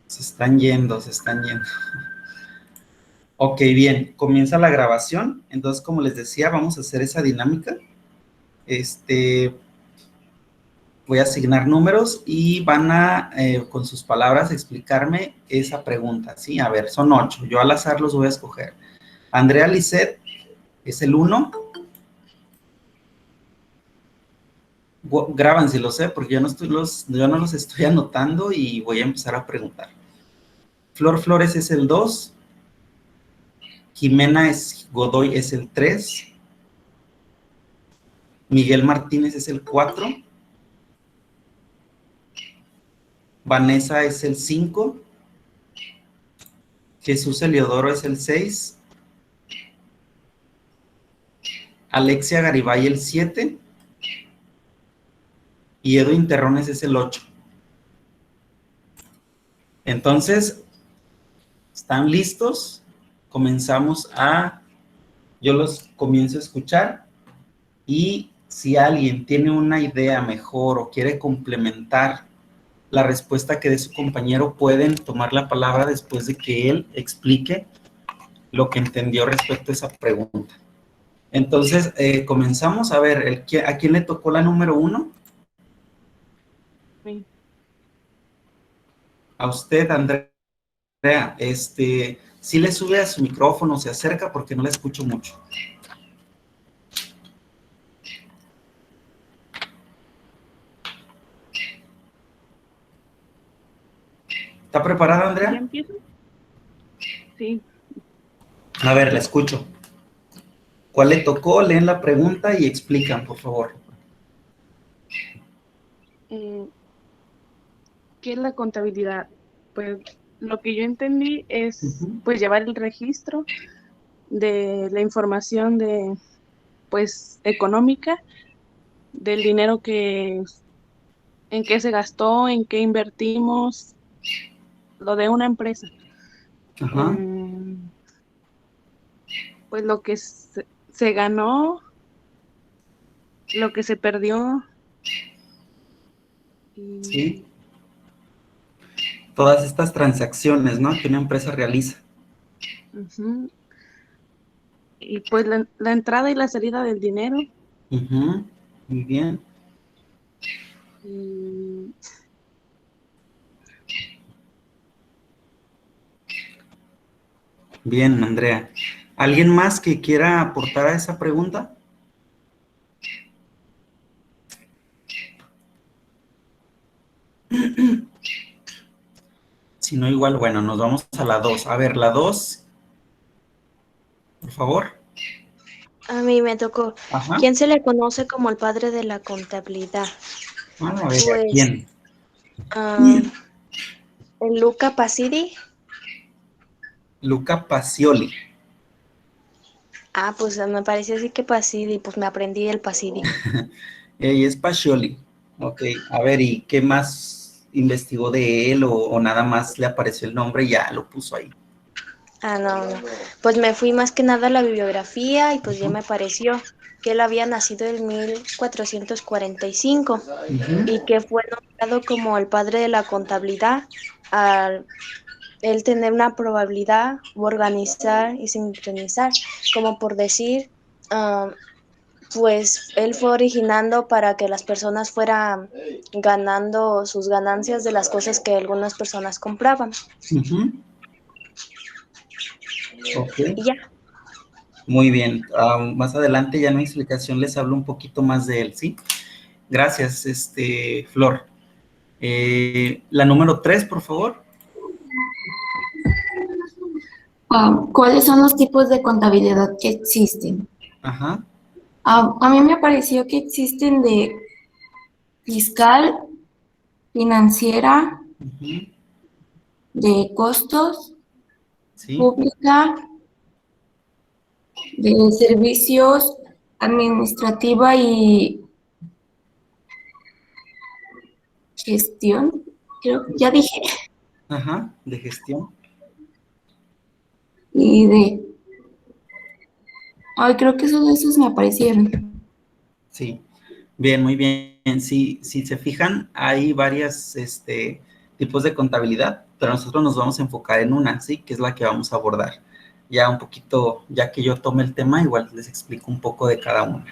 Se están yendo, se están yendo. Ok, bien, comienza la grabación. Entonces, como les decía, vamos a hacer esa dinámica. Voy a asignar números y van a, con sus palabras, explicarme esa pregunta, ¿sí? A ver, son 8. Yo al azar los voy a escoger. Andrea Lisset es el 1. Grábanselo, porque yo no los estoy anotando y voy a empezar a preguntar. Flor Flores es el 2. Jimena Godoy es el 3. Miguel Martínez es el 4. Vanessa es el 5. Jesús Eliodoro es el 6. Alexia Garibay el 7. Y Edwin Terrones es el 8. Entonces, ¿están listos? Yo los comienzo a escuchar y si alguien tiene una idea mejor o quiere complementar la respuesta que dé su compañero, pueden tomar la palabra después de que él explique lo que entendió respecto a esa pregunta. Entonces, comenzamos. A ver, ¿a quién le tocó la número 1? Sí. A usted, Andrea. Si le sube a su micrófono, se acerca porque no la escucho mucho. ¿Está preparada, Andrea? ¿Ya empiezo? Sí. A ver, la escucho. ¿Cuál le tocó? Leen la pregunta y explican, por favor. ¿Qué es la contabilidad? Pues lo que yo entendí es pues llevar el registro de la información de pues económica del dinero en qué se gastó, en qué invertimos, lo de una empresa. Ajá. Pues lo que se ganó, lo que se perdió. Sí. Todas estas transacciones, ¿no? Que una empresa realiza. Uh-huh. Y pues la entrada y la salida del dinero. Uh-huh. Muy bien. Bien, Andrea. ¿Alguien más que quiera aportar a esa pregunta? Si no, igual, bueno, nos vamos a la 2. A ver, la 2, por favor. A mí me tocó. Ajá. ¿Quién se le conoce como el padre de la contabilidad? A ver, Pues, ¿quién? Luca Pacioli. Luca Pacioli. Pues me pareció así que Pacioli, pues me aprendí el Pacioli. Es Pacioli. Ok, a ver, ¿y qué más investigó de él o nada más le apareció el nombre y ya lo puso ahí? No. Pues me fui más que nada a la bibliografía y pues ya me pareció que él había nacido en 1445 y que fue nombrado como el padre de la contabilidad al él tener una probabilidad, organizar y sincronizar, como por decir, pues él fue originando para que las personas fueran ganando sus ganancias de las cosas que algunas personas compraban. Okay. Y ya. Muy bien. Más adelante ya en mi explicación les hablo un poquito más de él, ¿sí? Gracias, Flor. La número 3, por favor. ¿Cuáles son los tipos de contabilidad que existen? Ajá. A mí me pareció que existen de fiscal, financiera, de costos, sí, pública, de servicios, administrativa y gestión, creo, ya dije. Ajá, de gestión. Y creo que esos me aparecieron. Sí, bien, muy bien. Si se fijan, hay varias tipos de contabilidad, pero nosotros nos vamos a enfocar en una, ¿sí? Que es la que vamos a abordar. Ya un poquito, ya que yo tome el tema, igual les explico un poco de cada una.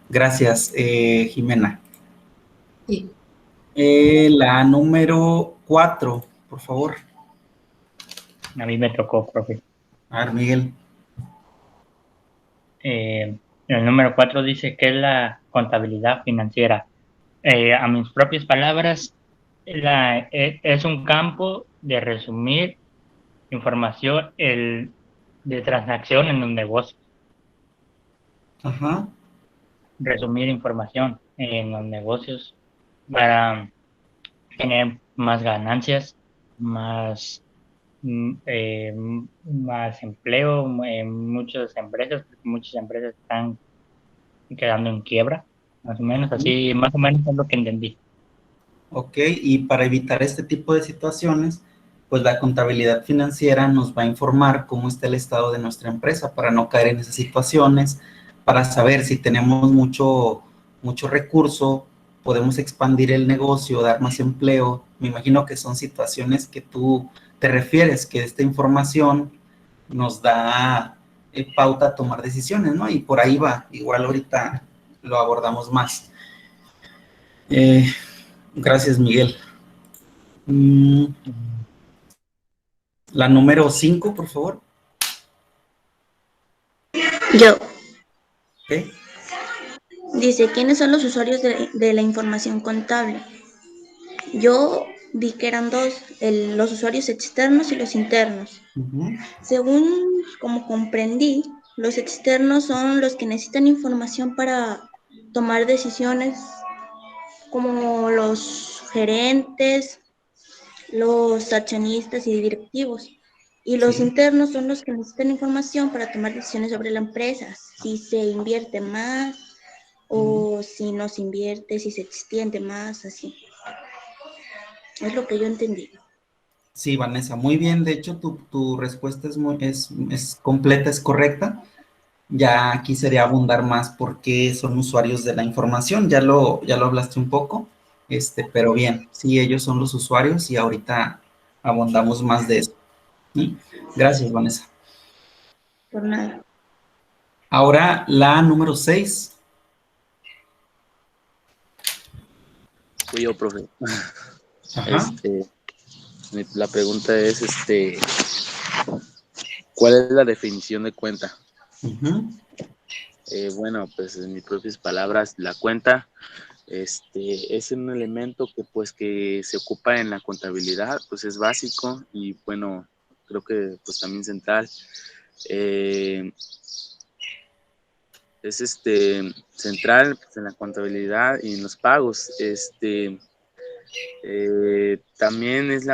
Gracias, Jimena. Sí. La número 4, por favor. A mí me tocó, profe. A ver, Miguel. El número 4 dice que es la contabilidad financiera. A mis propias palabras, es un campo de resumir información de transacción en un negocio. Ajá. Resumir información en los negocios para tener más ganancias, más, más empleo en muchas empresas, porque muchas empresas están quedando en quiebra, más o menos, así, más o menos es lo que entendí. Ok, y para evitar este tipo de situaciones, pues la contabilidad financiera nos va a informar cómo está el estado de nuestra empresa para no caer en esas situaciones, para saber si tenemos mucho recurso, podemos expandir el negocio, dar más empleo. Me imagino que son situaciones que tú te refieres, que esta información nos da pauta a tomar decisiones, ¿no? Y por ahí va, igual ahorita lo abordamos más. Gracias, Miguel. La número 5, por favor. Yo. ¿Okay? Dice, ¿quiénes son los usuarios de la información contable? Yo vi que eran dos, los usuarios externos y los internos. Según como comprendí, los externos son los que necesitan información para tomar decisiones, como los gerentes, los accionistas y directivos. Y los Sí. internos son los que necesitan información para tomar decisiones sobre la empresa, si se invierte más o si no se invierte, si se extiende más, así. Es lo que yo entendí. Sí, Vanessa, muy bien. De hecho, tu respuesta es completa, es correcta. Ya aquí sería abundar más por qué son usuarios de la información. Ya lo hablaste un poco, pero bien, sí, ellos son los usuarios y ahorita abundamos más de eso. ¿Sí? Gracias, Vanessa. Por nada. Ahora la número 6. Fui yo, profe. Ajá. La pregunta es, ¿cuál es la definición de cuenta? Bueno, pues en mis propias palabras, la cuenta es un elemento que se ocupa en la contabilidad, pues es básico y bueno, creo que pues también central. Es central pues, en la contabilidad y en los pagos. También es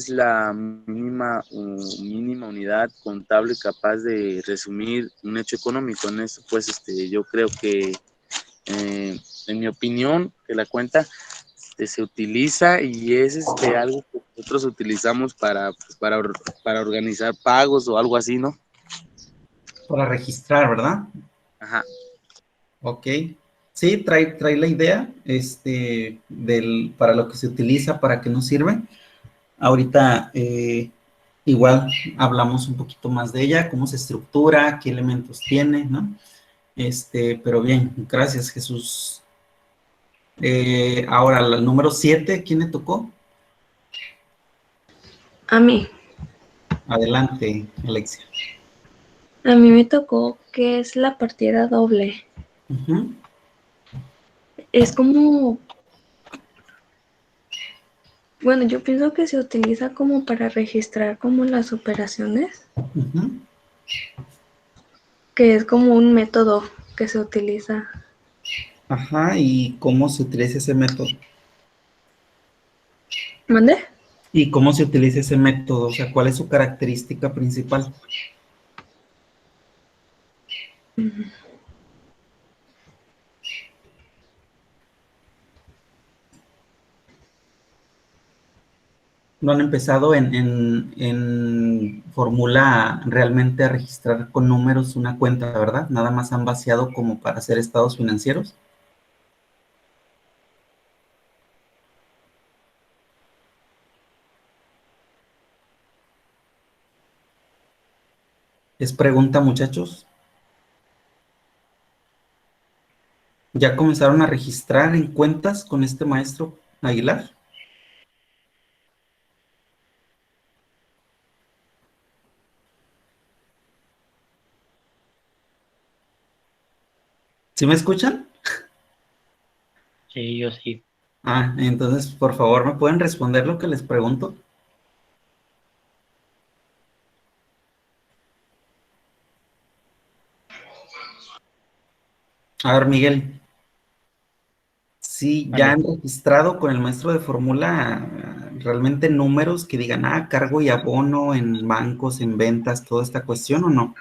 la mínima unidad contable capaz de resumir un hecho económico. En eso, pues, yo creo que, en mi opinión, que la cuenta se utiliza y es algo que nosotros utilizamos para organizar pagos o algo así, ¿no? Para registrar, ¿verdad? Ajá. Ok. Sí, trae la idea, para lo que se utiliza, para qué nos sirve. Ahorita igual hablamos un poquito más de ella, cómo se estructura, qué elementos tiene, ¿no? Pero bien, gracias, Jesús. Ahora, el número 7, ¿quién le tocó? A mí. Adelante, Alexia. A mí me tocó que es la partida doble. Es como, bueno, yo pienso que se utiliza como para registrar como las operaciones, que es como un método que se utiliza. Ajá, ¿y cómo se utiliza ese método? ¿Mande? ¿Y cómo se utiliza ese método? O sea, ¿cuál es su característica principal? No han empezado en fórmula realmente a registrar con números una cuenta, ¿verdad? Nada más han vaciado como para hacer estados financieros. ¿Es pregunta, muchachos? ¿Ya comenzaron a registrar en cuentas con este maestro Aguilar? ¿Sí me escuchan? Sí, yo sí. Ah, entonces, por favor, ¿me pueden responder lo que les pregunto? A ver, Miguel, sí, ya han Vale. registrado con el maestro de fórmula realmente números que digan, cargo y abono en bancos, en ventas, toda esta cuestión, ¿o no?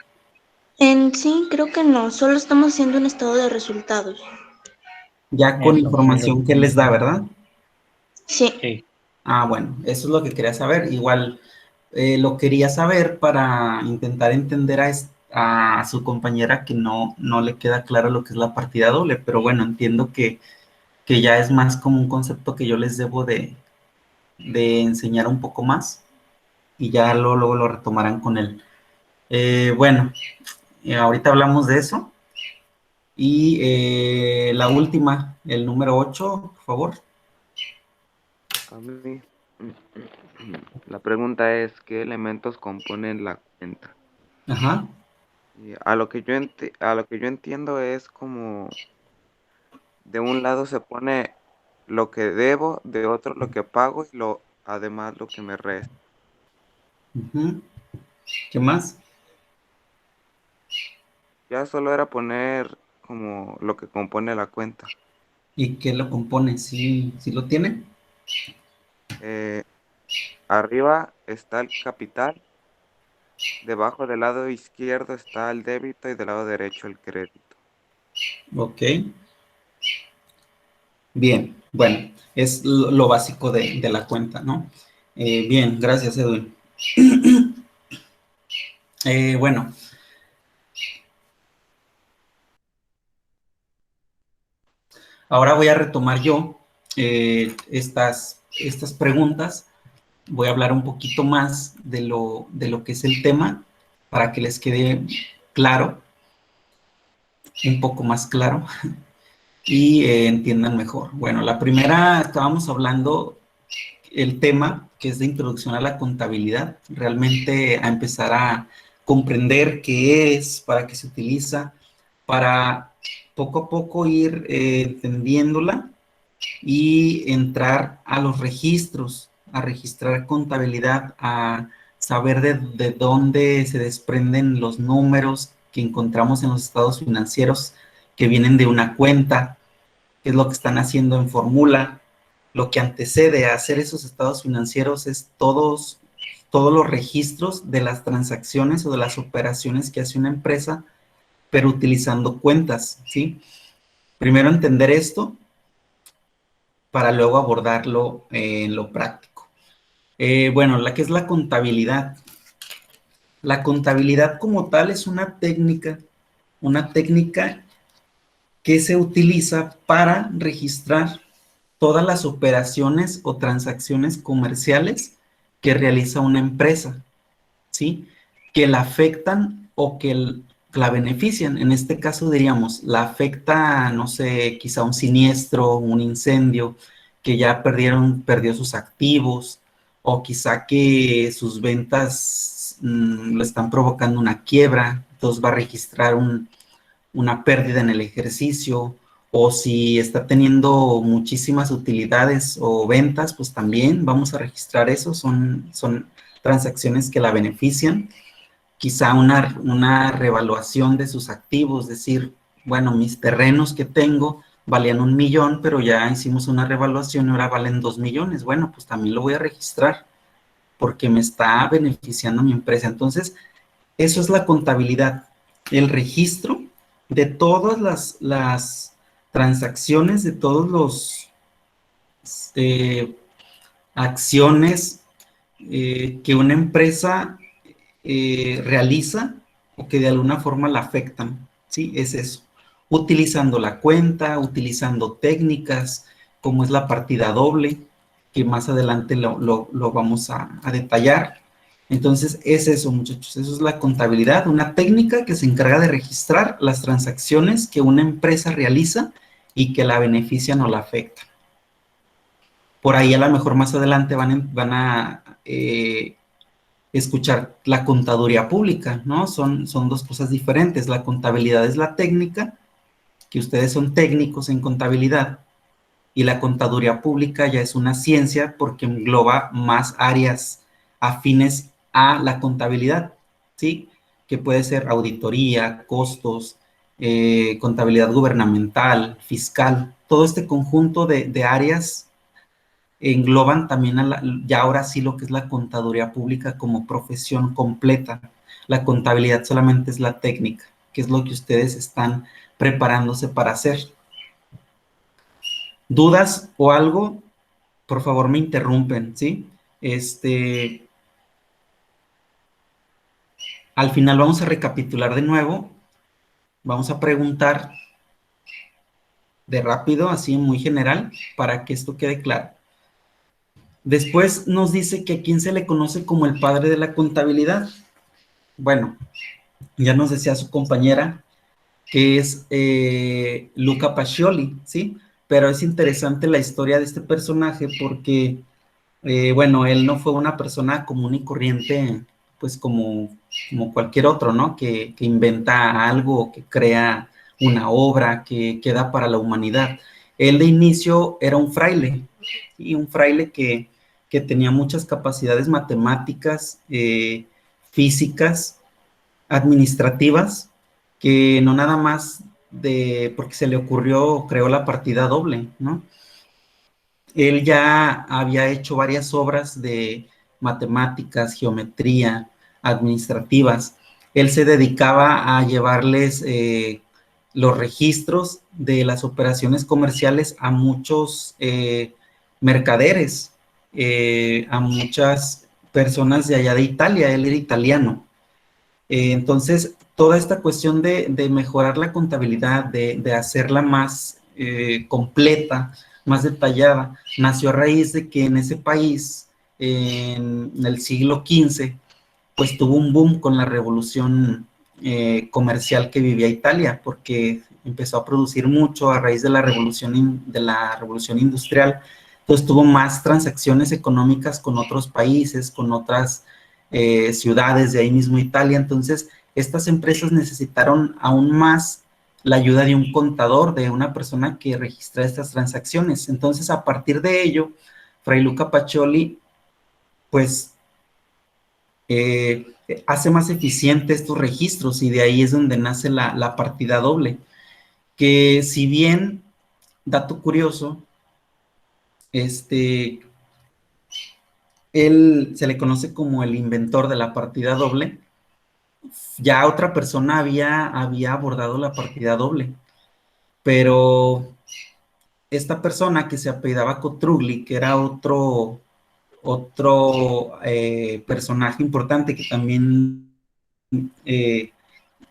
En sí, creo que no, solo estamos haciendo un estado de resultados. Ya con Eso es lo información que les da, ¿verdad? Sí, sí. Ah, bueno, eso es lo que quería saber. Igual lo quería saber para intentar entender a su compañera que no le queda claro lo que es la partida doble, pero bueno, entiendo que ya es más como un concepto que yo les debo de enseñar un poco más y ya luego lo retomarán con él. Bueno, ahorita hablamos de eso. Y la última, el número 8, por favor. A mí, la pregunta es, ¿qué elementos componen la cuenta? Ajá. Y a lo que yo entiendo es como de un lado se pone lo que debo, de otro lo que pago y además lo que me resta. Ujú. ¿Qué más? Ya solo era poner como lo que compone la cuenta. ¿Y qué lo compone? ¿Sí lo tiene? Eh, Arriba está el capital, debajo del lado izquierdo está el débito y del lado derecho el crédito. Ok. Bien, bueno, es lo básico de la cuenta, ¿no? Bien, gracias, Edwin. Bueno, ahora voy a retomar yo estas preguntas. Voy a hablar un poquito más de lo que es el tema para que les quede claro, un poco más claro y entiendan mejor. Bueno, la primera estábamos hablando el tema que es de introducción a la contabilidad, realmente a empezar a comprender qué es, para qué se utiliza, para poco a poco ir entendiéndola y entrar a los registros, a registrar contabilidad, a saber de dónde se desprenden los números que encontramos en los estados financieros que vienen de una cuenta, qué es lo que están haciendo en fórmula. Lo que antecede a hacer esos estados financieros es todos los registros de las transacciones o de las operaciones que hace una empresa, pero utilizando cuentas, ¿sí? Primero entender esto para luego abordarlo en lo práctico. Bueno, la que es la contabilidad. La contabilidad como tal es una técnica que se utiliza para registrar todas las operaciones o transacciones comerciales que realiza una empresa, ¿sí? Que la afectan o que la benefician. En este caso diríamos, la afecta, no sé, quizá un siniestro, un incendio, que ya perdió sus activos, o quizá que sus ventas le están provocando una quiebra, entonces va a registrar una pérdida en el ejercicio, o si está teniendo muchísimas utilidades o ventas, pues también vamos a registrar eso, son transacciones que la benefician. Quizá una revaluación de sus activos, decir, bueno, mis terrenos que tengo valían 1,000,000, pero ya hicimos una revaluación y ahora valen 2,000,000. Bueno, pues también lo voy a registrar porque me está beneficiando mi empresa. Entonces, eso es la contabilidad, el registro de todas las transacciones, de todos los acciones que una empresa realiza o que de alguna forma la afectan, ¿sí? Es eso. Utilizando la cuenta, utilizando técnicas como es la partida doble, que más adelante lo vamos a detallar. Entonces, es eso, muchachos, eso es la contabilidad, una técnica que se encarga de registrar las transacciones que una empresa realiza y que la benefician o la afectan. Por ahí a lo mejor más adelante van a escuchar la contaduría pública, ¿no? Son dos cosas diferentes. La contabilidad es la técnica, que ustedes son técnicos en contabilidad, y la contaduría pública ya es una ciencia porque engloba más áreas afines a la contabilidad, ¿sí? Que puede ser auditoría, costos, contabilidad gubernamental, fiscal, todo este conjunto de áreas engloban también ya ahora sí lo que es la contaduría pública como profesión completa. La contabilidad solamente es la técnica, que es lo que ustedes están preparándose para hacer. ¿Dudas o algo? Por favor, me interrumpen, ¿sí? Al final vamos a recapitular de nuevo. Vamos a preguntar de rápido, así muy general, para que esto quede claro. Después nos dice que a quién se le conoce como el padre de la contabilidad. Bueno, ya nos decía su compañera que es Luca Pacioli, ¿sí? Pero es interesante la historia de este personaje porque, bueno, él no fue una persona común y corriente, pues como cualquier otro, ¿no? Que inventa algo, que crea una obra que da para la humanidad. Él de inicio era un fraile, y un fraile que tenía muchas capacidades matemáticas, físicas, administrativas, que no nada más porque se le ocurrió, creó la partida doble, ¿no? Él ya había hecho varias obras de matemáticas, geometría, administrativas. Él se dedicaba a llevarles los registros de las operaciones comerciales a muchos mercaderes, a muchas personas de allá de Italia. Él era italiano. Entonces, toda esta cuestión de mejorar la contabilidad, de hacerla más completa, más detallada, nació a raíz de que en ese país, en el siglo XV, pues tuvo un boom con la revolución comercial que vivía Italia, porque empezó a producir mucho a raíz de la revolución industrial. Entonces tuvo más transacciones económicas con otros países, con otras ciudades de ahí mismo Italia. Entonces estas empresas necesitaron aún más la ayuda de un contador, de una persona que registra estas transacciones. Entonces, a partir de ello, Fray Luca Pacioli, pues, hace más eficiente estos registros, y de ahí es donde nace la partida doble, que si bien, dato curioso, él se le conoce como el inventor de la partida doble. Ya otra persona había abordado la partida doble, pero esta persona que se apellidaba Cotrugli, que era otro personaje importante que también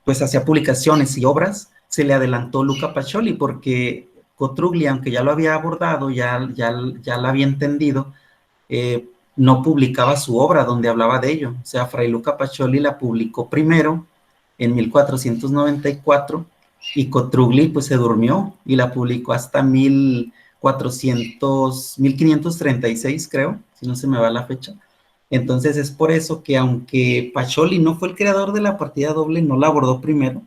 pues hacía publicaciones y obras, se le adelantó Luca Pacioli, porque Cotrugli, aunque ya lo había abordado, ya la había entendido, no publicaba su obra donde hablaba de ello. O sea, Fray Luca Pacioli la publicó primero en 1494, y Cotrugli pues se durmió y la publicó hasta 1536, creo, si no se me va la fecha. Entonces es por eso que, aunque Pacioli no fue el creador de la partida doble, no la abordó primero,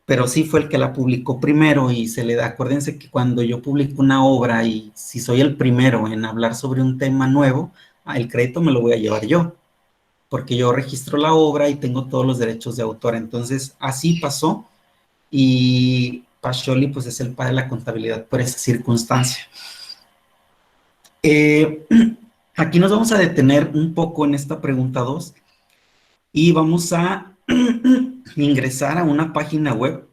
pero sí fue el que la publicó primero, y se le da, acuérdense que cuando yo publico una obra y si soy el primero en hablar sobre un tema nuevo, el crédito me lo voy a llevar yo, porque yo registro la obra y tengo todos los derechos de autor. Entonces así pasó, y Pacioli pues es el padre de la contabilidad por esa circunstancia. Aquí nos vamos a detener un poco en esta pregunta 2 y vamos a ingresar a una página web.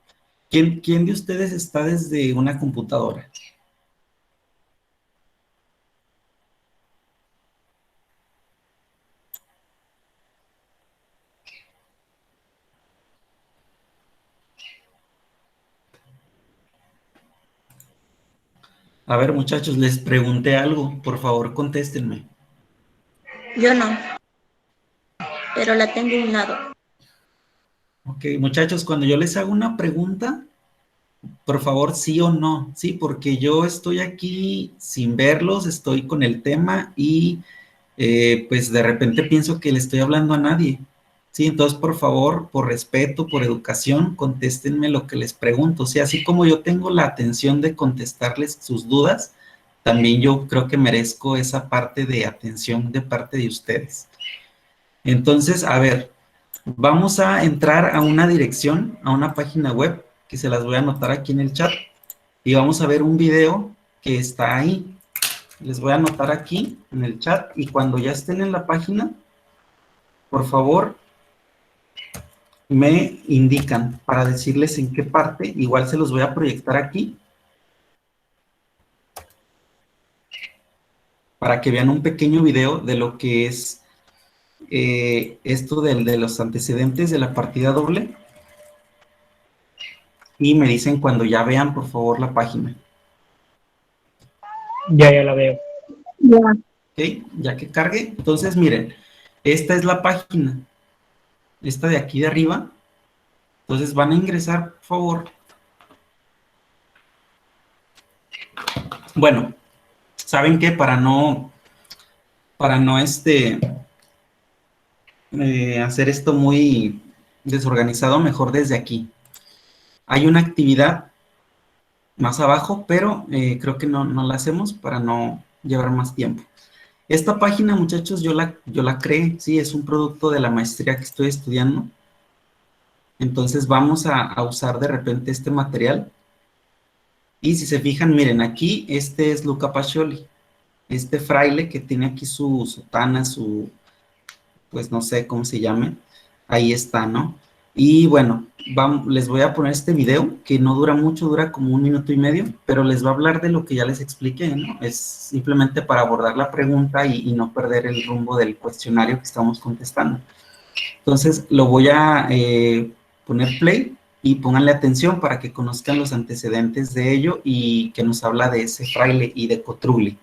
¿Quién de ustedes está desde una computadora? A ver, muchachos, les pregunté algo. Por favor, contéstenme. Yo no. pero la tengo a un lado. Ok, muchachos, cuando yo les hago una pregunta, por favor, sí o no, sí, porque yo estoy aquí sin verlos, estoy con el tema y pues de repente pienso que le estoy hablando a nadie, sí, entonces por favor, por respeto, por educación, contéstenme lo que les pregunto, o sea, así como yo tengo la atención de contestarles sus dudas, también yo creo que merezco esa parte de atención de parte de ustedes. Entonces, a ver, vamos a entrar a una dirección, a una página web, que se las voy a anotar aquí en el chat, y vamos a ver un video que está ahí. Les voy a anotar aquí en el chat, y cuando ya estén en la página, por favor, me indican para decirles en qué parte. Igual se los voy a proyectar aquí, para que vean un pequeño video de lo que es esto de los antecedentes de la partida doble. Y me dicen cuando ya vean, por favor, la página. Ya la veo. Ya. ¿Ok? Ya que cargue. Entonces, miren, esta es la página. Esta de aquí de arriba. Entonces, van a ingresar, por favor. Bueno, ¿saben qué? Para no hacer esto muy desorganizado, mejor desde aquí. Hay una actividad más abajo, pero creo que no la hacemos para no llevar más tiempo. Esta página, muchachos, yo la creé, sí, es un producto de la maestría que estoy estudiando. Entonces vamos a usar de repente este material. Y si se fijan, miren, aquí este es Luca Pacioli, este fraile que tiene aquí su sotana, pues no sé cómo se llame, ahí está, ¿no? Y bueno, les voy a poner este video, que no dura mucho, dura como 1 minuto y medio, pero les va a hablar de lo que ya les expliqué, ¿no? Es simplemente para abordar la pregunta y no perder el rumbo del cuestionario que estamos contestando. Entonces, lo voy a poner play y pónganle atención para que conozcan los antecedentes de ello y que nos habla de ese fraile y de Cotrugli.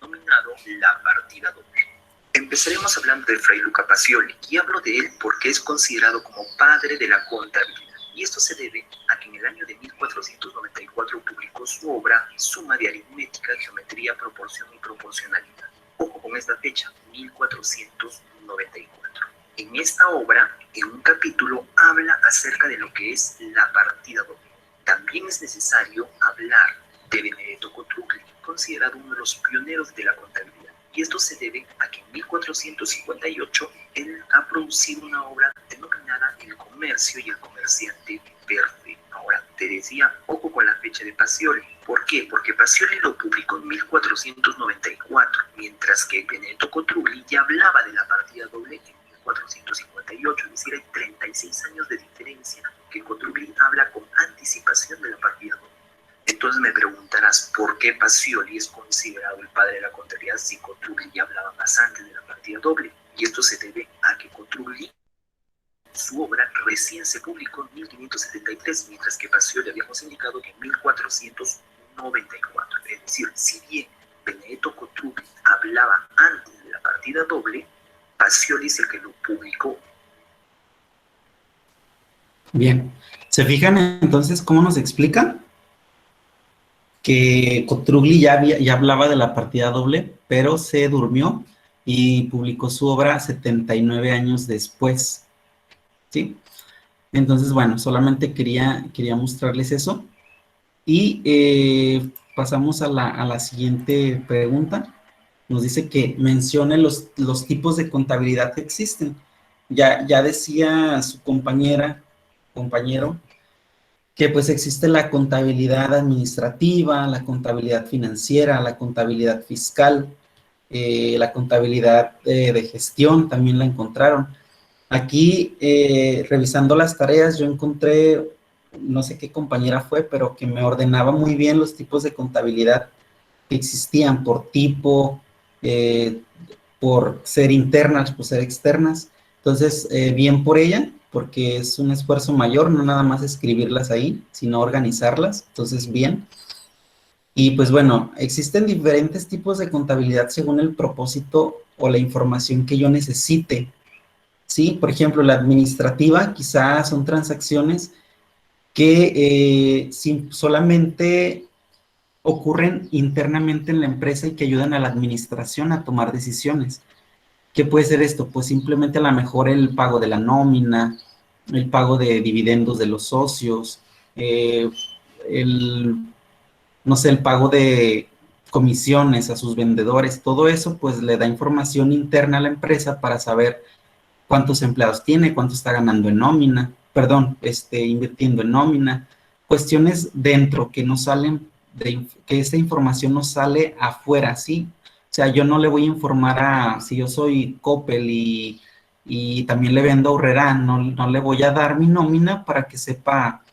Nominado la partida doble. Empezaremos hablando de Fray Luca Pacioli, y hablo de él porque es considerado como padre de la contabilidad. Y esto se debe a que en el año de 1494 publicó su obra Suma de aritmética, geometría, proporción y proporcionalidad. Ojo con esta fecha, 1494. En esta obra, en un capítulo, habla acerca de lo que es la partida doble. También es necesario hablar de Benedetto Cotrugli, considerado uno de los pioneros de la contabilidad. Y esto se debe a que en 1458 él ha producido una obra denominada El comercio y el comerciante verde. Ahora, te decía, ojo con la fecha de Pacioli. ¿Por qué? Porque Pacioli lo publicó en 1494, mientras que Benedetto Cotrugli ya hablaba de la partida doble en 1458, es decir, hay 36 años de diferencia que Cotrugli habla con anticipación de la partida doble. Entonces me preguntarás, ¿por qué Pacioli es considerado el padre de la contabilidad si Cotrugli ya hablaba más antes de la partida doble? Y esto se debe a que Cotrugli, su obra recién se publicó en 1573, mientras que Pacioli habíamos indicado que en 1494. Es decir, si bien Benedetto Cotrugli hablaba antes de la partida doble, Pacioli es el que lo publicó. Bien, ¿se fijan entonces cómo nos explica? Que Cotrugli ya hablaba de la partida doble, pero se durmió y publicó su obra 79 años después, ¿sí? Entonces, bueno, solamente quería mostrarles eso. Y pasamos a la siguiente pregunta. Nos dice que mencione los tipos de contabilidad que existen. Ya decía su compañero, que pues existe la contabilidad administrativa, la contabilidad financiera, la contabilidad fiscal, la contabilidad de gestión, también la encontraron. Aquí, revisando las tareas, yo encontré, no sé qué compañera fue, pero que me ordenaba muy bien los tipos de contabilidad que existían por tipo, por ser internas, por ser externas. Entonces, bien por ella, porque es un esfuerzo mayor, no nada más escribirlas ahí, sino organizarlas, entonces bien. Y pues bueno, existen diferentes tipos de contabilidad según el propósito o la información que yo necesite ¿sí? Por ejemplo, la administrativa quizás son transacciones que solamente ocurren internamente en la empresa y que ayudan a la administración a tomar decisiones. ¿Qué puede ser esto? Pues simplemente a lo mejor el pago de la nómina, el pago de dividendos de los socios, no sé, el pago de comisiones a sus vendedores, todo eso pues le da información interna a la empresa para saber cuántos empleados tiene, cuánto está ganando en nómina, perdón, invirtiendo en nómina, cuestiones dentro que no salen, que esa información no sale afuera, ¿sí? O sea, yo no le voy a informar si yo soy Coppel y también le vendo a Aurrerá, no le voy a dar mi nómina para que sepa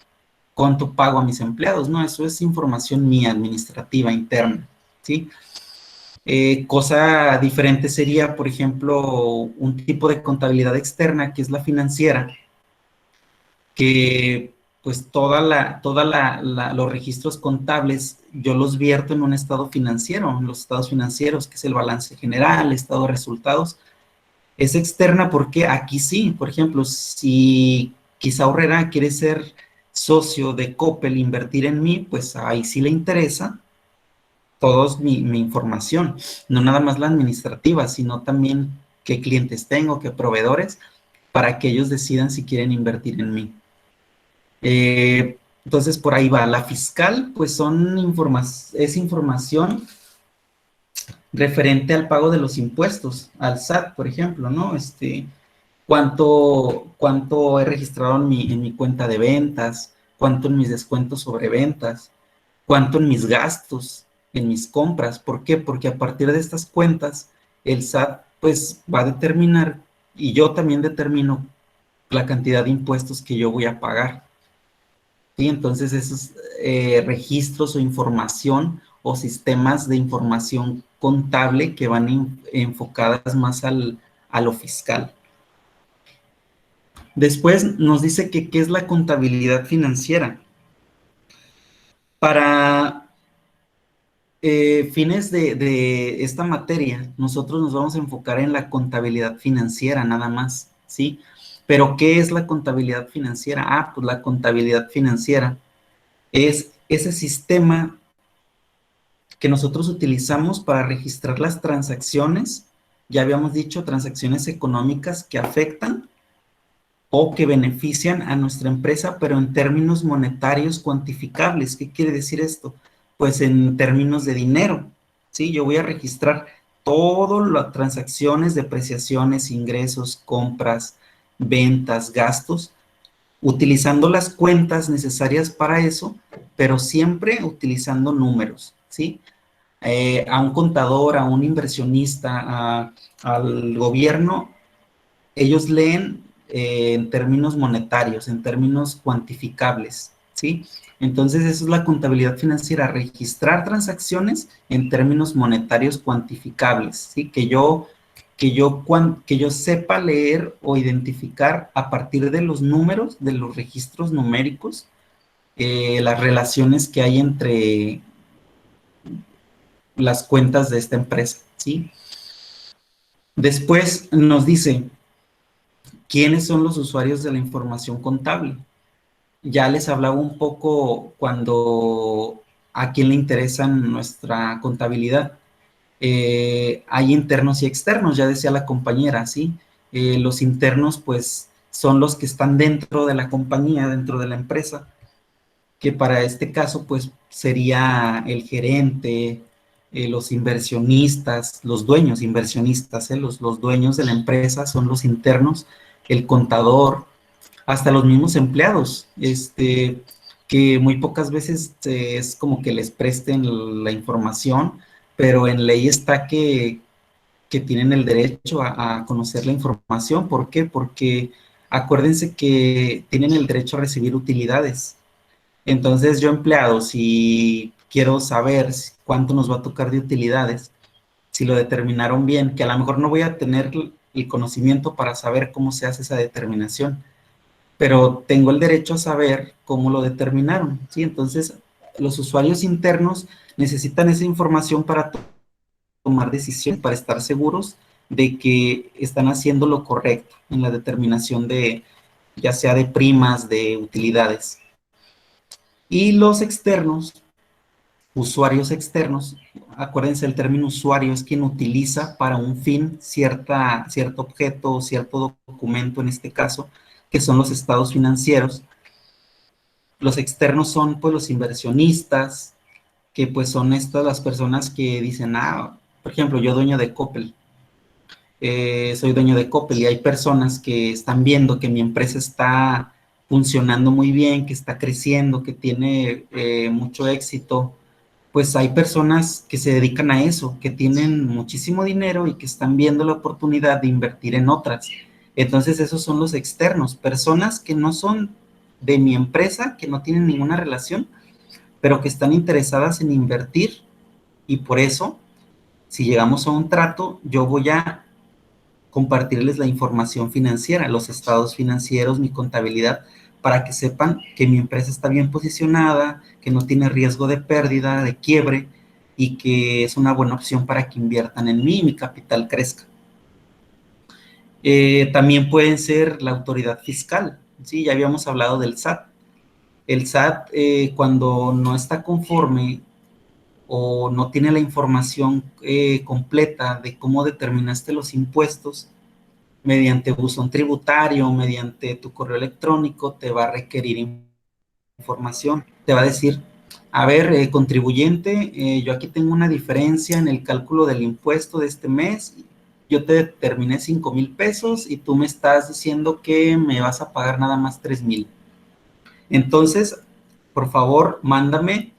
cuánto pago a mis empleados, no, eso es información mía, administrativa, interna, ¿sí? Cosa diferente sería, por ejemplo, un tipo de contabilidad externa, que es la financiera, que pues los registros contables yo los vierto en un estado financiero, en los estados financieros, que es el balance general, estado de resultados. Es externa porque aquí sí, por ejemplo, si quizá Aurrerá quiere ser socio de Coppel, invertir en mí, pues ahí sí le interesa toda mi información, no nada más la administrativa, sino también qué clientes tengo, qué proveedores, para que ellos decidan si quieren invertir en mí. Entonces, por ahí va. La fiscal, pues es información referente al pago de los impuestos, al SAT, por ejemplo, ¿no? Cuánto he registrado en mi cuenta de ventas, cuánto en mis descuentos sobre ventas, cuánto en mis gastos, en mis compras. ¿Por qué? Porque a partir de estas cuentas, el SAT pues va a determinar, y yo también determino la cantidad de impuestos que yo voy a pagar. ¿Sí? Entonces esos registros o información o sistemas de información contable que van enfocadas más a lo fiscal. Después nos dice que qué es la contabilidad financiera. Para fines de esta materia, nosotros nos vamos a enfocar en la contabilidad financiera nada más, ¿sí? Pero, ¿qué es la contabilidad financiera? Ah, pues la contabilidad financiera es ese sistema que nosotros utilizamos para registrar las transacciones, ya habíamos dicho, transacciones económicas que afectan o que benefician a nuestra empresa, pero en términos monetarios cuantificables. ¿Qué quiere decir esto? Pues en términos de dinero, ¿sí? Yo voy a registrar todas las transacciones, depreciaciones, ingresos, compras, ventas, gastos, utilizando las cuentas necesarias para eso, pero siempre utilizando números, ¿sí? A un contador, a un inversionista, al gobierno, ellos leen en términos monetarios, en términos cuantificables, ¿sí? Entonces, eso es la contabilidad financiera, registrar transacciones en términos monetarios cuantificables, ¿sí? Que yo sepa leer o identificar a partir de los números, de los registros numéricos, las relaciones que hay entre las cuentas de esta empresa, ¿sí? Después nos dice, ¿quiénes son los usuarios de la información contable? Ya les hablaba un poco a quién le interesa nuestra contabilidad. Hay internos y externos, ya decía la compañera, ¿sí? Los internos, pues, son los que están dentro de la compañía, dentro de la empresa, que para este caso, pues, sería el gerente, los inversionistas, los dueños inversionistas, los dueños de la empresa son los internos, el contador, hasta los mismos empleados, que muy pocas veces es como que les presten la información, pero en ley está que tienen el derecho a conocer la información. ¿Por qué? Porque acuérdense que tienen el derecho a recibir utilidades. Entonces, yo empleado, si quiero saber cuánto nos va a tocar de utilidades, si lo determinaron bien, que a lo mejor no voy a tener el conocimiento para saber cómo se hace esa determinación, pero tengo el derecho a saber cómo lo determinaron, ¿sí? Entonces, los usuarios internos necesitan esa información para tomar decisiones, para estar seguros de que están haciendo lo correcto en la determinación de, ya sea de primas, de utilidades. Y los externos, usuarios externos, acuérdense, el término usuario es quien utiliza para un fin cierto objeto o cierto documento, en este caso, que son los estados financieros. Los externos son pues los inversionistas, que pues son estas las personas que dicen, por ejemplo, yo dueño de Coppel, soy dueño de Coppel y hay personas que están viendo que mi empresa está funcionando muy bien, que está creciendo, que tiene mucho éxito. Pues hay personas que se dedican a eso, que tienen muchísimo dinero y que están viendo la oportunidad de invertir en otras. Entonces esos son los externos, personas que no son de mi empresa, que no tienen ninguna relación, pero que están interesadas en invertir, y por eso, si llegamos a un trato, yo voy a compartirles la información financiera, los estados financieros, mi contabilidad, para que sepan que mi empresa está bien posicionada, que no tiene riesgo de pérdida, de quiebre, y que es una buena opción para que inviertan en mí y mi capital crezca. También pueden ser la autoridad fiscal, ¿sí? Ya habíamos hablado del SAT. El SAT, cuando no está conforme o no tiene la información completa de cómo determinaste los impuestos, mediante buzón tributario, mediante tu correo electrónico, te va a requerir información. Te va a decir, a ver, contribuyente, yo aquí tengo una diferencia en el cálculo del impuesto de este mes. Yo te determiné 5,000 pesos y tú me estás diciendo que me vas a pagar nada más 3,000. Entonces, por favor, mándame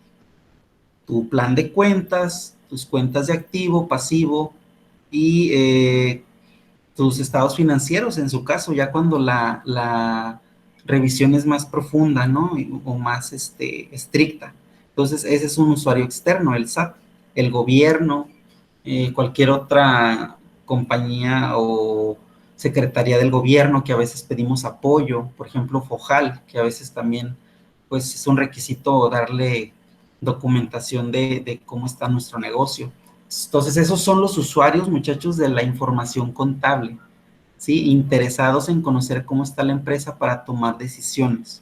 tu plan de cuentas, tus cuentas de activo, pasivo y tus estados financieros, en su caso, ya cuando la revisión es más profunda, ¿no? O más estricta. Entonces, ese es un usuario externo, el SAT, el gobierno, cualquier otra compañía o secretaría del gobierno que a veces pedimos apoyo, por ejemplo, FOJAL, que a veces también, pues, es un requisito darle documentación de cómo está nuestro negocio. Entonces, esos son los usuarios, muchachos, de la información contable, ¿sí? Interesados en conocer cómo está la empresa para tomar decisiones,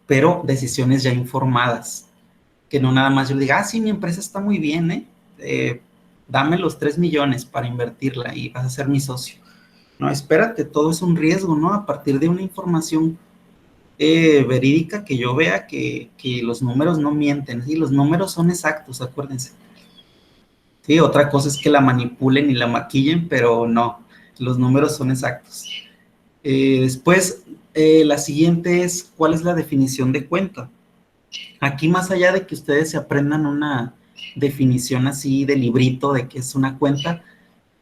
pero decisiones ya informadas, que no nada más yo le diga, sí, mi empresa está muy bien, dame los 3 millones para invertirla y vas a ser mi socio. No, espérate, todo es un riesgo, ¿no? A partir de una información verídica, que yo vea que los números no mienten, ¿sí? Los números son exactos, acuérdense. Sí, otra cosa es que la manipulen y la maquillen, pero no, los números son exactos. Después, la siguiente es, ¿cuál es la definición de cuenta? Aquí, más allá de que ustedes se aprendan una definición así de librito de qué es una cuenta,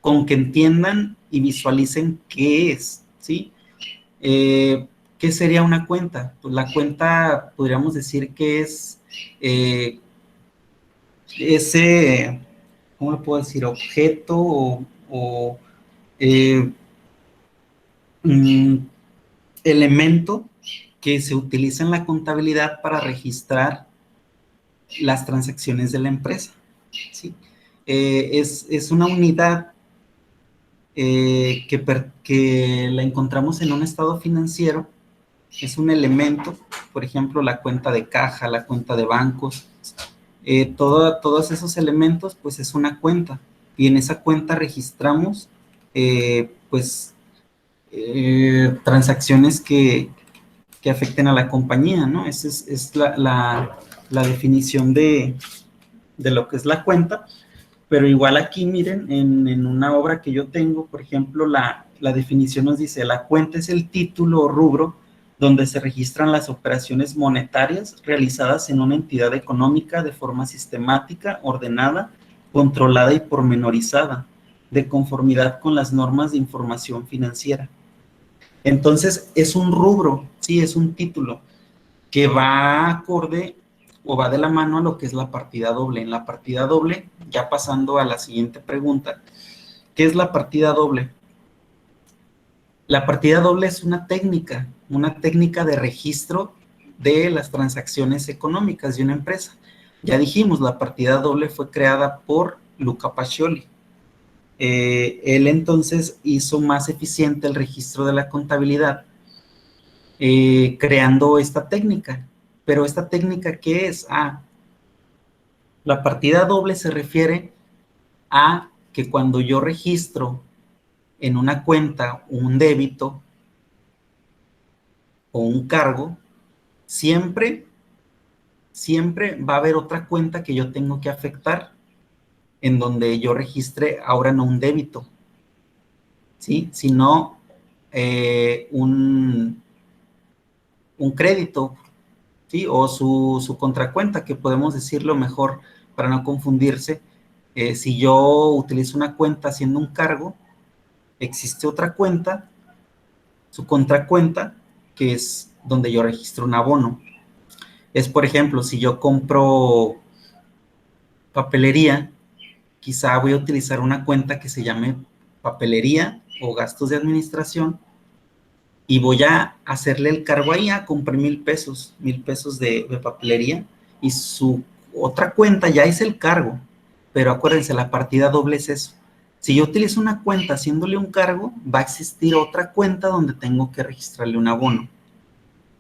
con que entiendan y visualicen qué es, ¿sí? ¿Qué sería una cuenta? Pues la cuenta, podríamos decir que es ese, ¿cómo le puedo decir? Objeto o elemento que se utiliza en la contabilidad para registrar las transacciones de la empresa, ¿sí? Es una unidad que la encontramos en un estado financiero. Es un elemento, por ejemplo, la cuenta de caja, la cuenta de bancos, todos esos elementos, pues es una cuenta, y en esa cuenta registramos, transacciones que afecten a la compañía, ¿no? Esa es la definición de lo que es la cuenta. Pero igual aquí, miren, en una obra que yo tengo, por ejemplo, la definición nos dice, la cuenta es el título o rubro donde se registran las operaciones monetarias realizadas en una entidad económica de forma sistemática, ordenada, controlada y pormenorizada, de conformidad con las normas de información financiera. Entonces, es un rubro, sí, es un título que va acorde o va de la mano a lo que es la partida doble. En la partida doble, ya pasando a la siguiente pregunta, ¿qué es la partida doble? La partida doble es una técnica de registro de las transacciones económicas de una empresa. Ya dijimos, la partida doble fue creada por Luca Pacioli. él entonces hizo más eficiente el registro de la contabilidad creando esta técnica. Pero esta técnica, ¿qué es? La partida doble se refiere a que cuando yo registro en una cuenta un débito o un cargo, siempre va a haber otra cuenta que yo tengo que afectar en donde yo registre ahora no un débito, ¿sí? Sino un crédito, ¿sí? O su contracuenta, que podemos decirlo mejor para no confundirse. Si yo utilizo una cuenta haciendo un cargo, existe otra cuenta, su contracuenta, que es donde yo registro un abono. Es, por ejemplo, si yo compro papelería, quizá voy a utilizar una cuenta que se llame papelería o gastos de administración, y voy a hacerle el cargo ahí, compré 1,000 pesos de papelería, y su otra cuenta ya es el cargo. Pero acuérdense, la partida doble es eso. Si yo utilizo una cuenta haciéndole un cargo, va a existir otra cuenta donde tengo que registrarle un abono.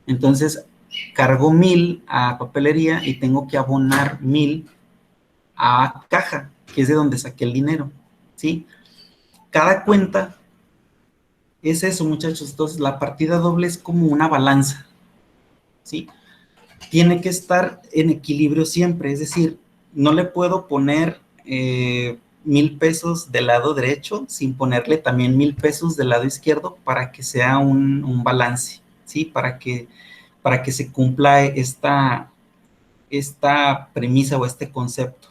Entonces, cargo 1,000 a papelería y tengo que abonar 1,000 a caja, que es de donde saqué el dinero, ¿sí? Cada cuenta es eso, muchachos. Entonces, la partida doble es como una balanza, ¿sí? Tiene que estar en equilibrio siempre, es decir, no le puedo poner 1,000 pesos del lado derecho sin ponerle también 1,000 pesos del lado izquierdo para que sea un balance, ¿sí? Para que se cumpla esta premisa o este concepto.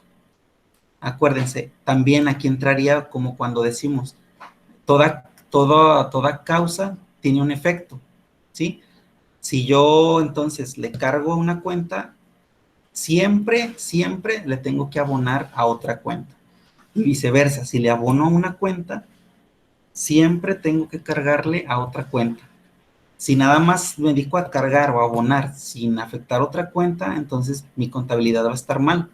Acuérdense, también aquí entraría como cuando decimos, toda causa tiene un efecto, ¿sí? Si yo entonces le cargo a una cuenta, siempre le tengo que abonar a otra cuenta. Y viceversa, si le abono a una cuenta, siempre tengo que cargarle a otra cuenta. Si nada más me dedico a cargar o a abonar sin afectar otra cuenta, entonces mi contabilidad va a estar mal.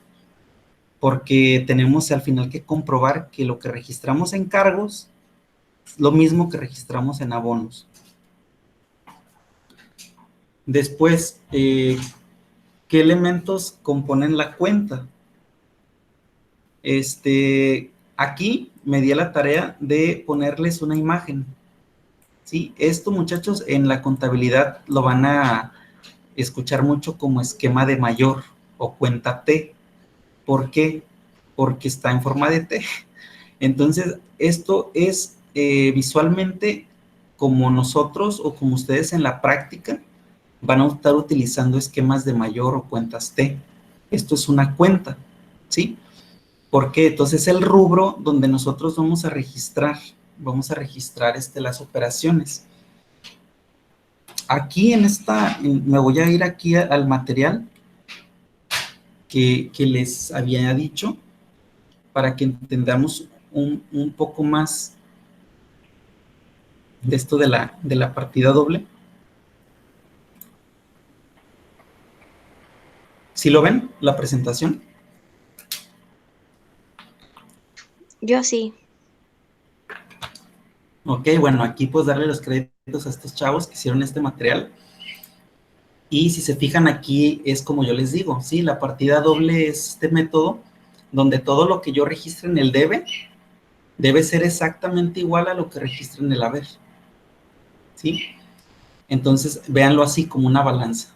Porque tenemos al final que comprobar que lo que registramos en cargos es lo mismo que registramos en abonos. Después, ¿qué elementos componen la cuenta? Aquí me di a la tarea de ponerles una imagen, ¿sí? Esto, muchachos, en la contabilidad lo van a escuchar mucho como esquema de mayor o cuenta T. ¿Por qué? Porque está en forma de T. Entonces, esto es visualmente como nosotros o como ustedes en la práctica van a estar utilizando esquemas de mayor o cuentas T. Esto es una cuenta, ¿sí? Porque entonces es el rubro donde nosotros vamos a registrar las operaciones. Aquí me voy a ir aquí al material que les había dicho para que entendamos un poco más de esto de la partida doble. ¿Sí lo ven, la presentación? Yo sí. Ok, bueno, aquí pues darle los créditos a estos chavos que hicieron este material. Y si se fijan aquí es como yo les digo, ¿sí? La partida doble es este método donde todo lo que yo registre en el debe ser exactamente igual a lo que registre en el haber, ¿sí? Entonces, véanlo así como una balanza.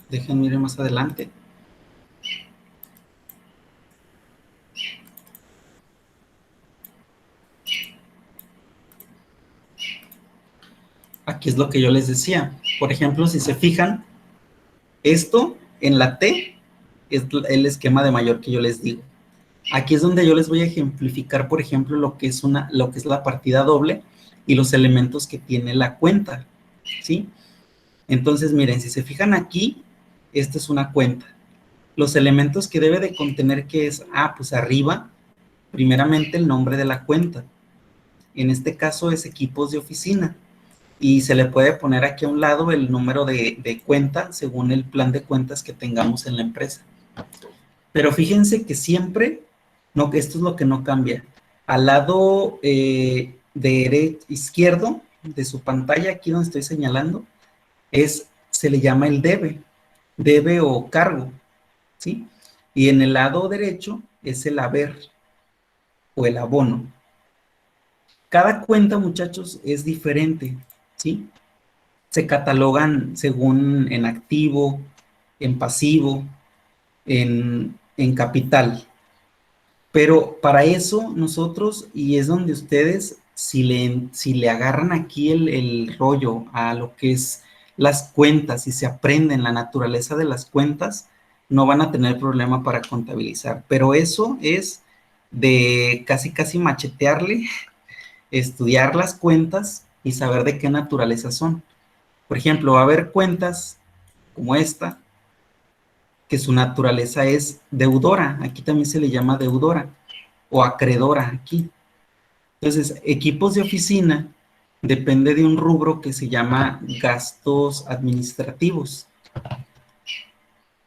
Déjenme ir más adelante. Aquí es lo que yo les decía. Por ejemplo, si se fijan, esto en la T es el esquema de mayor que yo les digo. Aquí es donde yo les voy a ejemplificar, por ejemplo, lo que es la partida doble y los elementos que tiene la cuenta, ¿sí? Entonces, miren, si se fijan aquí, esta es una cuenta. Los elementos que debe de contener, ¿qué es? Pues arriba, primeramente el nombre de la cuenta. En este caso es equipos de oficina. Y se le puede poner aquí a un lado el número de cuenta según el plan de cuentas que tengamos en la empresa. Pero fíjense que siempre, no, esto es lo que no cambia. Al lado izquierdo de su pantalla, aquí donde estoy señalando, se le llama el debe o cargo, ¿sí? Y en el lado derecho es el haber o el abono. Cada cuenta, muchachos, es diferente, ¿sí? Se catalogan según en activo, en pasivo, en capital. Pero para eso nosotros, y es donde ustedes, si le agarran aquí el rollo a lo que es las cuentas y se aprenden la naturaleza de las cuentas, no van a tener problema para contabilizar. Pero eso es de casi machetearle, estudiar las cuentas y saber de qué naturaleza son. Por ejemplo, va a haber cuentas como esta, que su naturaleza es deudora. Aquí también se le llama deudora o acreedora aquí. Entonces, equipos de oficina depende de un rubro que se llama gastos administrativos.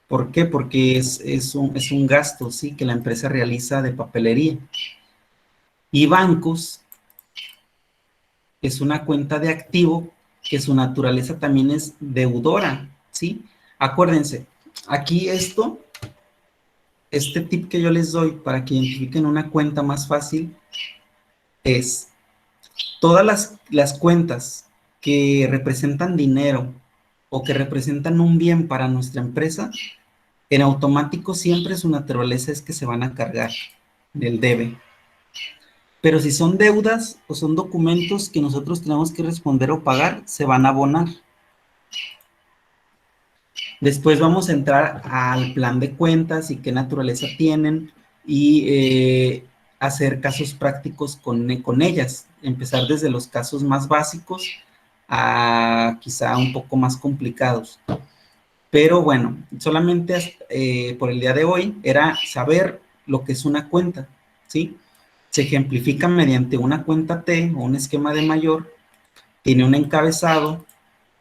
¿Por qué? Porque es un gasto, ¿sí?, que la empresa realiza de papelería. Y bancos es una cuenta de activo que su naturaleza también es deudora, ¿sí? Acuérdense, aquí este tip que yo les doy para que identifiquen una cuenta más fácil es todas las cuentas que representan dinero o que representan un bien para nuestra empresa, en automático siempre su naturaleza es que se van a cargar del debe. Pero si son deudas o son documentos que nosotros tenemos que responder o pagar, se van a abonar. Después vamos a entrar al plan de cuentas y qué naturaleza tienen y hacer casos prácticos con ellas. Empezar desde los casos más básicos a quizá un poco más complicados. Pero bueno, solamente por el día de hoy era saber lo que es una cuenta, ¿sí? Se ejemplifica mediante una cuenta T o un esquema de mayor. Tiene un encabezado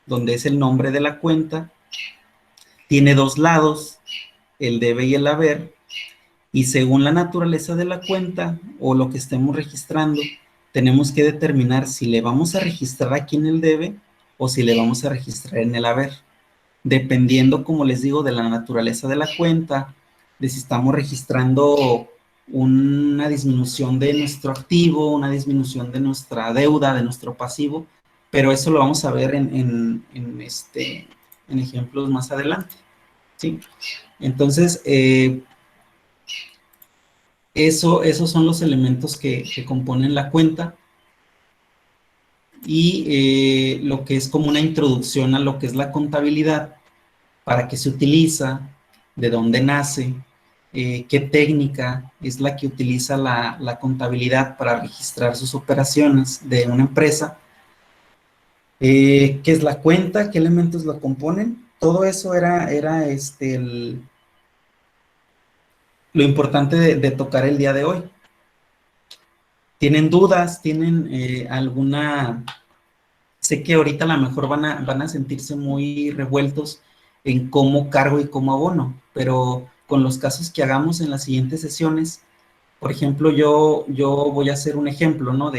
donde es el nombre de la cuenta. Tiene dos lados, el debe y el haber. Y según la naturaleza de la cuenta o lo que estemos registrando, tenemos que determinar si le vamos a registrar aquí en el debe o si le vamos a registrar en el haber. Dependiendo, como les digo, de la naturaleza de la cuenta, de si estamos registrando una disminución de nuestro activo, una disminución de nuestra deuda, de nuestro pasivo, pero eso lo vamos a ver en ejemplos más adelante, ¿sí? Entonces, esos son los elementos que componen la cuenta y lo que es como una introducción a lo que es la contabilidad, para qué se utiliza, de dónde nace, qué técnica es la que utiliza la contabilidad para registrar sus operaciones de una empresa, qué es la cuenta, qué elementos la componen. Todo eso era lo importante de tocar el día de hoy. ¿Tienen dudas? ¿Tienen alguna...? Sé que ahorita a lo mejor van a sentirse muy revueltos en cómo cargo y cómo abono, pero con los casos que hagamos en las siguientes sesiones, por ejemplo, yo voy a hacer un ejemplo, ¿no?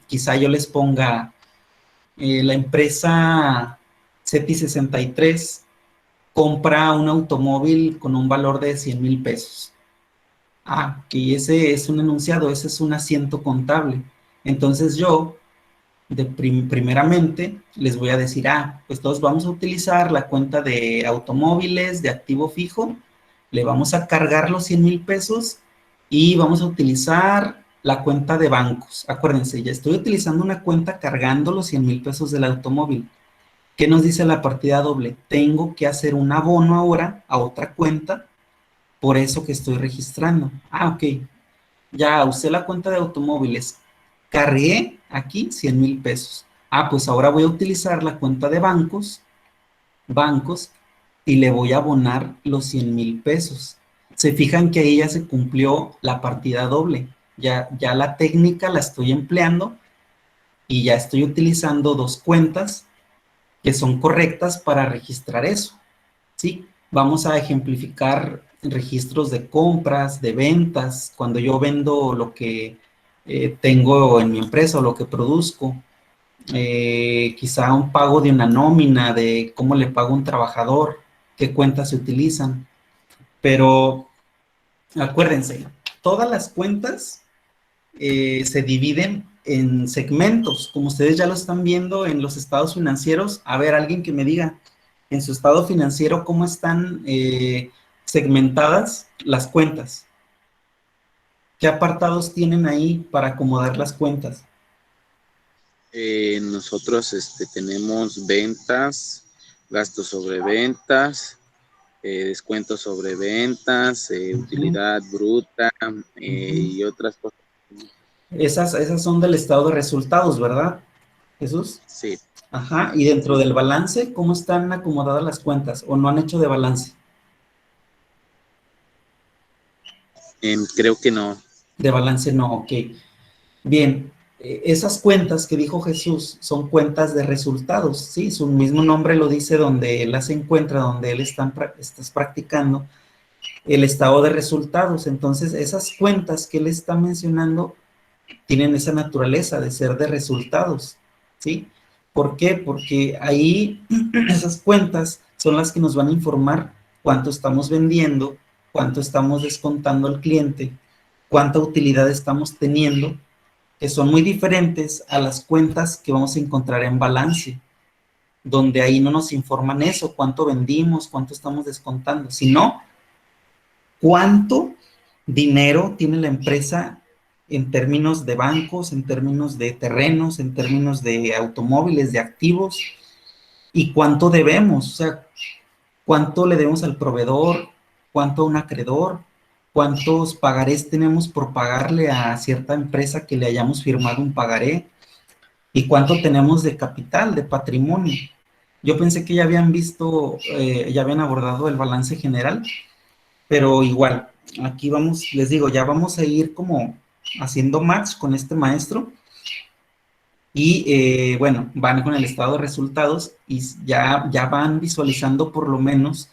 Quizá yo les ponga la empresa CETI63 compra un automóvil con un valor de 100,000 pesos. Que ese es un enunciado, ese es un asiento contable. Entonces yo, primeramente, les voy a decir, pues todos vamos a utilizar la cuenta de automóviles, de activo fijo, le vamos a cargar los 100,000 pesos y vamos a utilizar la cuenta de bancos. Acuérdense, ya estoy utilizando una cuenta cargando los 100,000 pesos del automóvil. ¿Qué nos dice la partida doble? Tengo que hacer un abono ahora a otra cuenta por eso que estoy registrando. Ok, ya usé la cuenta de automóviles, cargué aquí 100,000 pesos. Pues ahora voy a utilizar la cuenta de bancos, y le voy a abonar los 100,000 pesos. Se fijan que ahí ya se cumplió la partida doble. Ya la técnica la estoy empleando y ya estoy utilizando dos cuentas que son correctas para registrar eso, ¿sí? Vamos a ejemplificar registros de compras, de ventas, cuando yo vendo lo que tengo en mi empresa o lo que produzco, quizá un pago de una nómina, de cómo le pago a un trabajador, qué cuentas se utilizan. Pero acuérdense, todas las cuentas se dividen en segmentos, como ustedes ya lo están viendo en los estados financieros. A ver, alguien que me diga en su estado financiero cómo están segmentadas las cuentas. ¿Qué apartados tienen ahí para acomodar las cuentas? Nosotros tenemos ventas, gastos sobre ventas, descuentos sobre ventas, utilidad bruta y otras cosas. Esas son del estado de resultados, ¿verdad, Jesús? Sí. Ajá, y dentro del balance, ¿cómo están acomodadas las cuentas? ¿O no han hecho de balance? Creo que no. De balance no, ok. Bien, esas cuentas que dijo Jesús son cuentas de resultados, ¿sí? Su mismo nombre lo dice donde él las encuentra, donde él estás practicando el estado de resultados. Entonces, esas cuentas que él está mencionando tienen esa naturaleza de ser de resultados, ¿sí? ¿Por qué? Porque ahí esas cuentas son las que nos van a informar cuánto estamos vendiendo, cuánto estamos descontando al cliente, cuánta utilidad estamos teniendo, que son muy diferentes a las cuentas que vamos a encontrar en balance, donde ahí no nos informan eso, cuánto vendimos, cuánto estamos descontando, sino cuánto dinero tiene la empresa en términos de bancos, en términos de terrenos, en términos de automóviles, de activos, y cuánto debemos, o sea, cuánto le debemos al proveedor, cuánto a un acreedor, cuántos pagarés tenemos por pagarle a cierta empresa que le hayamos firmado un pagaré, y cuánto tenemos de capital, de patrimonio. Yo pensé que ya habían visto, ya habían abordado el balance general, pero igual, aquí vamos, les digo, ya vamos a ir como haciendo match con este maestro, y bueno, van con el estado de resultados y ya van visualizando por lo menos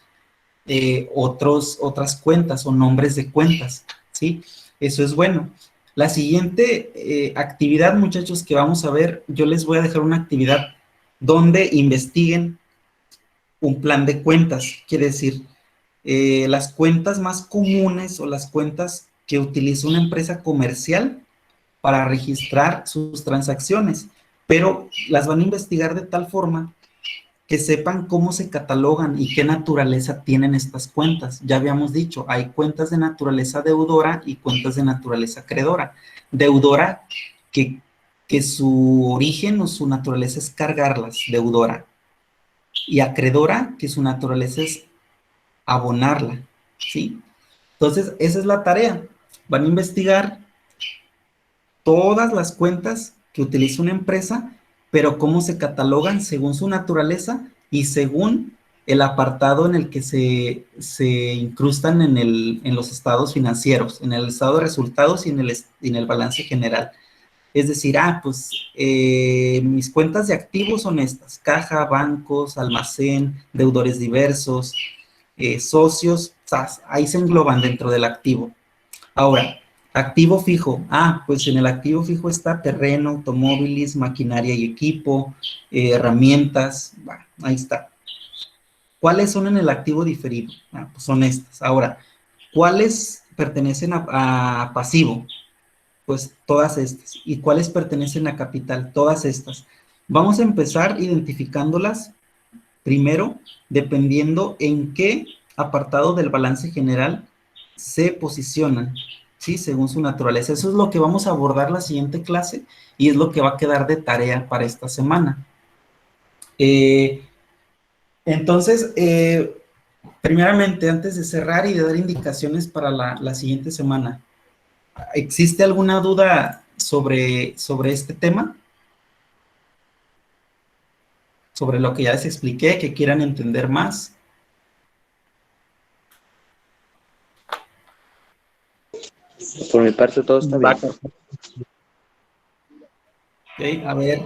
otras cuentas o nombres de cuentas, ¿sí? Eso es bueno. La siguiente actividad, muchachos, que vamos a ver, yo les voy a dejar una actividad donde investiguen un plan de cuentas, quiere decir, las cuentas más comunes o las cuentas que utiliza una empresa comercial para registrar sus transacciones, pero las van a investigar de tal forma que sepan cómo se catalogan y qué naturaleza tienen estas cuentas. Ya habíamos dicho, hay cuentas de naturaleza deudora y cuentas de naturaleza acreedora. Deudora, que su origen o su naturaleza es cargarlas, deudora. Y acreedora, que su naturaleza es abonarla, ¿sí? Entonces, esa es la tarea. Van a investigar todas las cuentas que utiliza una empresa, pero cómo se catalogan según su naturaleza y según el apartado en el que se incrustan en los estados financieros, en el estado de resultados y en el balance general. Es decir, pues mis cuentas de activos son estas: caja, bancos, almacén, deudores diversos, socios, ahí se engloban dentro del activo. Ahora, activo fijo. Pues en el activo fijo está terreno, automóviles, maquinaria y equipo, herramientas. Ahí está. ¿Cuáles son en el activo diferido? Pues son estas. Ahora, ¿cuáles pertenecen a pasivo? Pues todas estas. ¿Y cuáles pertenecen a capital? Todas estas. Vamos a empezar identificándolas primero, dependiendo en qué apartado del balance general se posicionan, ¿sí? Según su naturaleza. Eso es lo que vamos a abordar la siguiente clase y es lo que va a quedar de tarea para esta semana. Entonces, primeramente, antes de cerrar y de dar indicaciones para la siguiente semana, ¿existe alguna duda sobre este tema? Sobre lo que ya les expliqué, que quieran entender más. Por mi parte todo está bien. Ok, a ver,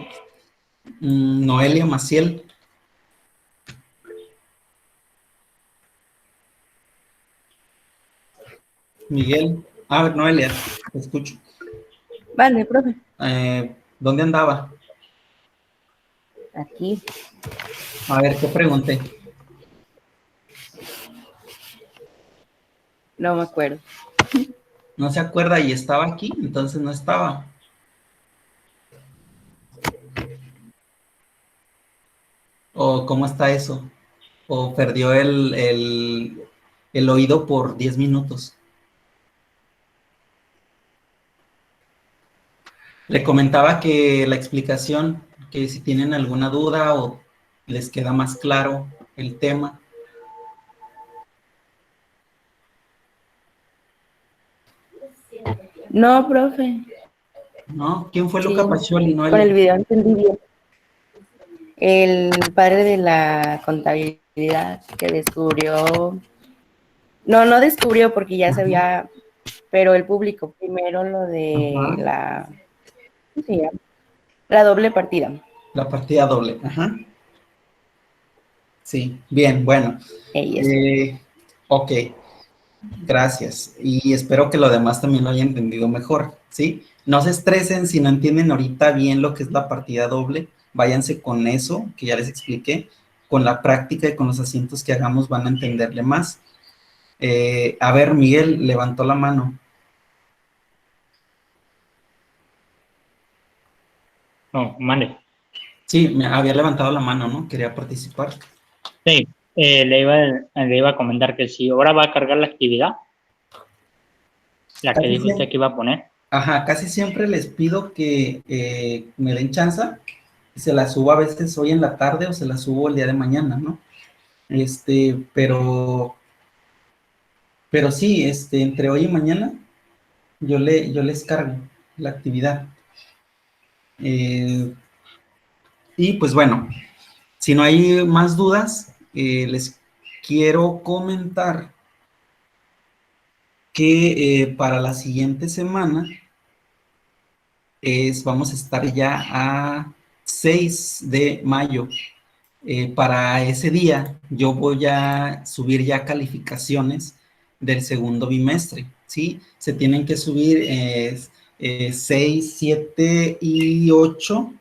Noelia Maciel. Miguel. A ver, Noelia, te escucho. Vale, profe. ¿Dónde andaba? Aquí. A ver, ¿qué pregunté? No me acuerdo. No se acuerda y estaba aquí, entonces no estaba. ¿O cómo está eso? ¿O perdió el oído por 10 minutos? Le comentaba que la explicación, que si tienen alguna duda o les queda más claro el tema. No, profe. ¿No? ¿Quién fue Sí, Luca Pacioli? con el video entendí bien. El padre de la contabilidad que descubrió, no descubrió porque ya se había, pero él publicó primero lo de ¿cómo se llama? La doble partida. La partida doble, ajá. Sí, bien, bueno. Ok, gracias. Y espero que lo demás también lo hayan entendido mejor, ¿sí? No se estresen si no entienden ahorita bien lo que es la partida doble. Váyanse con eso, que ya les expliqué. Con la práctica y con los asientos que hagamos van a entenderle más. A ver, Miguel levantó la mano. No, mande. Sí, me había levantado la mano, ¿no? Quería participar. Sí, le iba a comentar que si ahora va a cargar la actividad, la que dijo usted que iba a poner. Ajá, casi siempre les pido que me den chance y se la subo a veces hoy en la tarde o se la subo el día de mañana, ¿no? Pero sí, entre hoy y mañana yo les cargo la actividad. Y pues bueno, si no hay más dudas, les quiero comentar que para la siguiente semana vamos a estar ya a 6 de mayo. Para ese día yo voy a subir ya calificaciones del segundo bimestre, ¿sí? Se tienen que subir 6, 7 y 8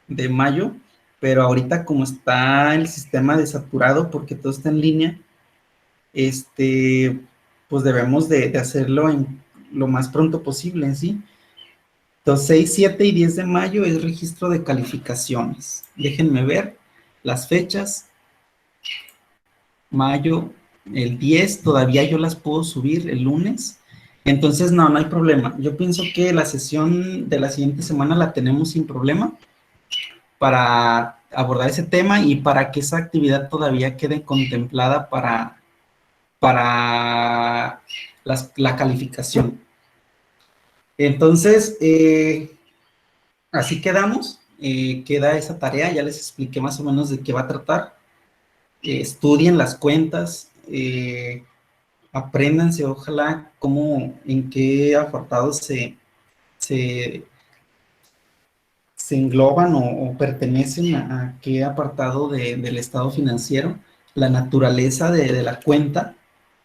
de mayo, pero ahorita como está el sistema desaturado porque todo está en línea, pues debemos de hacerlo en lo más pronto posible, ¿sí? Entonces, 6, 7 y 10 de mayo es registro de calificaciones. Déjenme ver las fechas. Mayo, el 10, todavía yo las puedo subir el lunes. Entonces, no hay problema. Yo pienso que la sesión de la siguiente semana la tenemos sin problema para abordar ese tema y para que esa actividad todavía quede contemplada para la calificación. Entonces, así quedamos. Queda esa tarea, ya les expliqué más o menos de qué va a tratar. Estudien las cuentas, apréndanse, ojalá, en qué apartados se engloban o pertenecen a qué apartado del estado financiero, la naturaleza de la cuenta,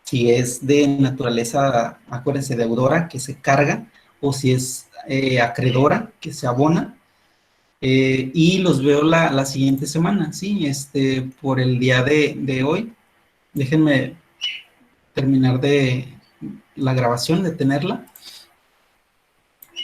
si es de naturaleza, acuérdense, deudora, que se carga, o si es acreedora, que se abona. Y los veo la siguiente semana, ¿sí? Por el día de hoy. Déjenme terminar de la grabación, de tenerla.